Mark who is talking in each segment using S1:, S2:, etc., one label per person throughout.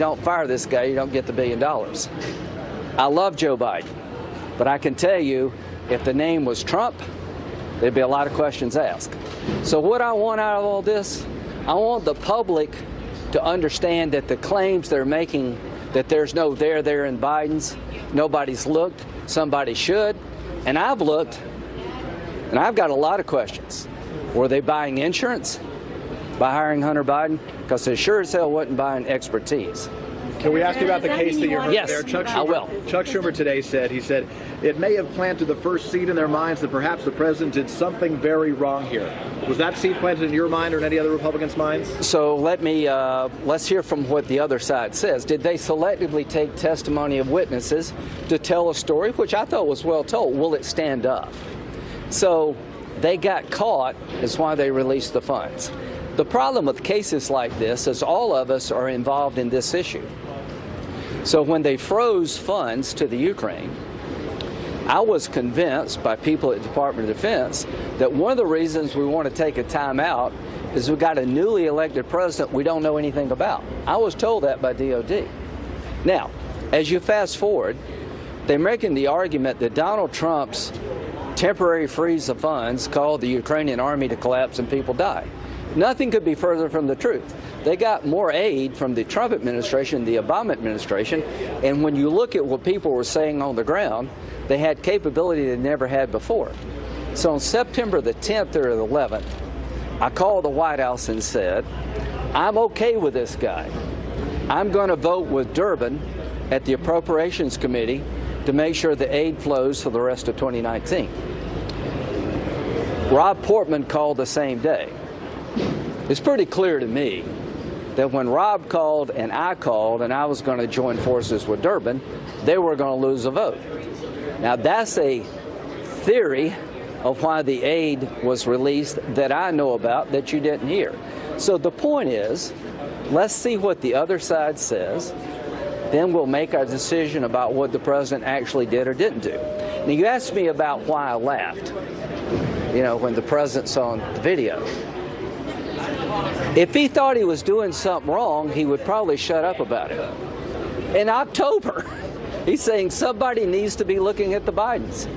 S1: Don't fire this guy, you don't get the $1 billion. I love Joe Biden, but I can tell you, if the name was Trump, there'd be a lot of questions asked. So what I want out of all this, I want the public to understand that the claims they're making that there's no there in Biden's, nobody's looked, somebody should, and I've looked, and I've got a lot of questions. Were they buying insurance by hiring Hunter Biden? Because they sure as hell wasn't buying expertise.
S2: Can we ask you about the case that you heard there?
S1: Yes, I will.
S2: Chuck Schumer today said, it may have planted the first seed in their minds that perhaps the president did something very wrong here. Was that seed planted in your mind or in any other Republicans' minds?
S1: So let's hear from what the other side says. Did they selectively take testimony of witnesses to tell a story, which I thought was well told? Will it stand up? So they got caught, is why they released the funds. The problem with cases like this is all of us are involved in this issue. So when they froze funds to the Ukraine, I was convinced by people at the Department of Defense that one of the reasons we want to take a time out is we've got a newly elected president we don't know anything about. I was told that by DOD. Now, as you fast forward, they're making the argument that Donald Trump's temporary freeze of funds caused the Ukrainian army to collapse and people die. Nothing could be further from the truth. They got more aid from the Trump administration, the Obama administration, and when you look at what people were saying on the ground, they had capability they never had before. So on September the 10th or the 11th, I called the White House and said, I'm okay with this guy. I'm going to vote with Durbin at the Appropriations Committee to make sure the aid flows for the rest of 2019. Rob Portman called the same day. It's pretty clear to me that when Rob called and I was going to join forces with Durbin, they were going to lose a vote. Now that's a theory of why the aid was released that I know about that you didn't hear. So the point is, let's see what the other side says, then we'll make our decision about what the president actually did or didn't do. Now you asked me about why I laughed, when the president saw the video. If he thought he was doing something wrong, he would probably shut up about it. In October, he's saying somebody needs to be looking at the Bidens.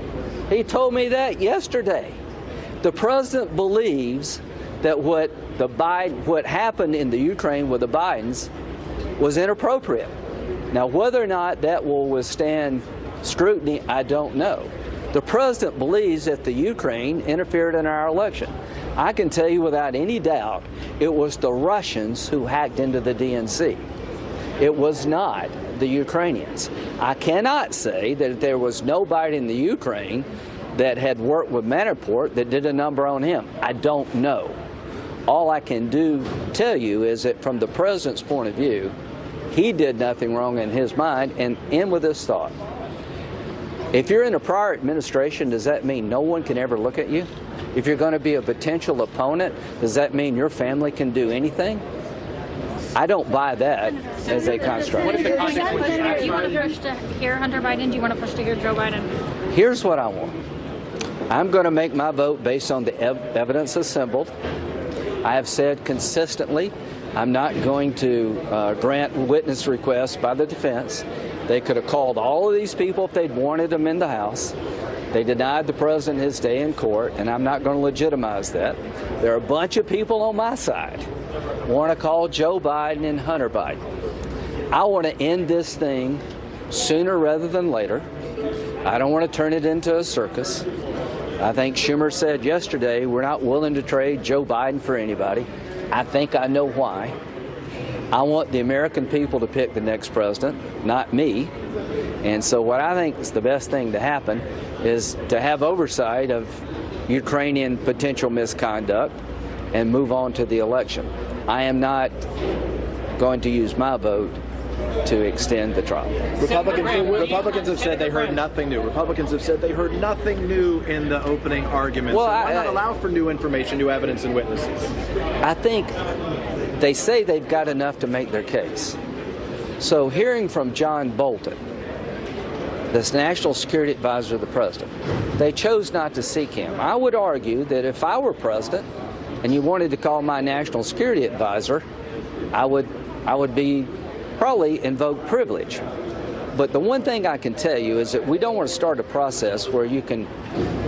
S1: He told me that yesterday. The president believes that what happened in the Ukraine with the Bidens was inappropriate. Now, whether or not that will withstand scrutiny, I don't know. The president believes that the Ukraine interfered in our election. I can tell you without any doubt, it was the Russians who hacked into the DNC. It was not the Ukrainians. I cannot say that there was nobody in the Ukraine that had worked with Manafort that did a number on him. I don't know. All I can tell you is that from the president's point of view, he did nothing wrong in his mind, and end with this thought. If you're in a prior administration, does that mean no one can ever look at you? If you're going to be a potential opponent, does that mean your family can do anything? I don't buy that as a construct.
S3: What is the context? Do you want to push to hear Hunter Biden? Do you want to push to hear Joe Biden?
S1: Here's what I want. I'm going to make my vote based on the evidence assembled. I have said consistently I'm not going to grant witness requests by the defense. They could have called all of these people if they'd wanted them in the House. They denied the president his day in court, and I'm not going to legitimize that. There are a bunch of people on my side who want to call Joe Biden and Hunter Biden. I want to end this thing sooner rather than later. I don't want to turn it into a circus. I think Schumer said yesterday we're not willing to trade Joe Biden for anybody. I think I know why. I want the American people to pick the next president, not me. And so what I think is the best thing to happen is to have oversight of Ukrainian potential misconduct and move on to the election. I am not going to use my vote to extend the trial.
S2: Republicans have said they heard nothing new. Republicans have said they heard nothing new in the opening argument.
S1: Well,
S2: so why not allow for new information, new evidence, and witnesses?
S1: I think they say they've got enough to make their case. So hearing from John Bolton, this national security advisor of the president, they chose not to seek him. I would argue that if I were president and you wanted to call my national security advisor, I would be probably invoke privilege. But the one thing I can tell you is that we don't want to start a process where you can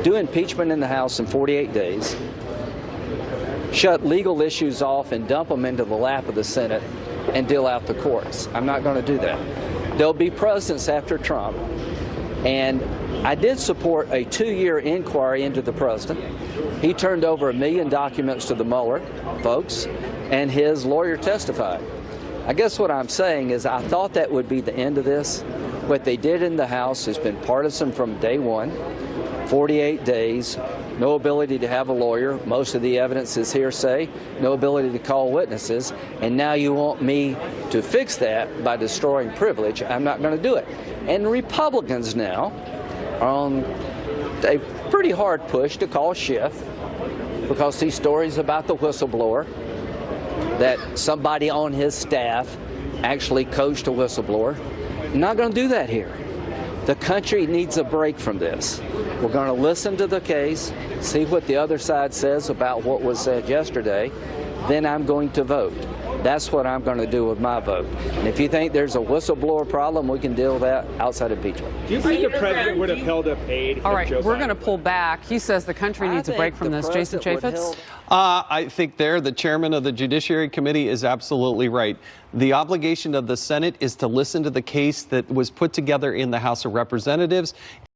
S1: do impeachment in the House in 48 days, shut legal issues off and dump them into the lap of the Senate and deal out the courts. I'm not going to do that. There'll be presidents after Trump, and I did support a 2-year inquiry into the president. He turned over 1 million documents to the Mueller folks, and his lawyer testified. I guess what I'm saying is I thought that would be the end of this. What they did in the House has been partisan from day one. 48 days, no ability to have a lawyer. Most of the evidence is hearsay, no ability to call witnesses. And now you want me to fix that by destroying privilege. I'm not going to do it. And Republicans now are on a pretty hard push to call Schiff because these stories about the whistleblower, that somebody on his staff actually coached a whistleblower. I'm not going to do that here. The country needs a break from this. We're going to listen to the case, see what the other side says about what was said yesterday, then I'm going to vote. That's what I'm going to do with my vote. And if you think there's a whistleblower problem, we can deal with that outside impeachment.
S4: Do you think the president would have held up aid?
S5: All right, we're going to pull back. He says the country needs a break from this. Jason Chaffetz?
S6: I think the chairman of the Judiciary Committee is absolutely right. The obligation of the Senate is to listen to the case that was put together in the House of Representatives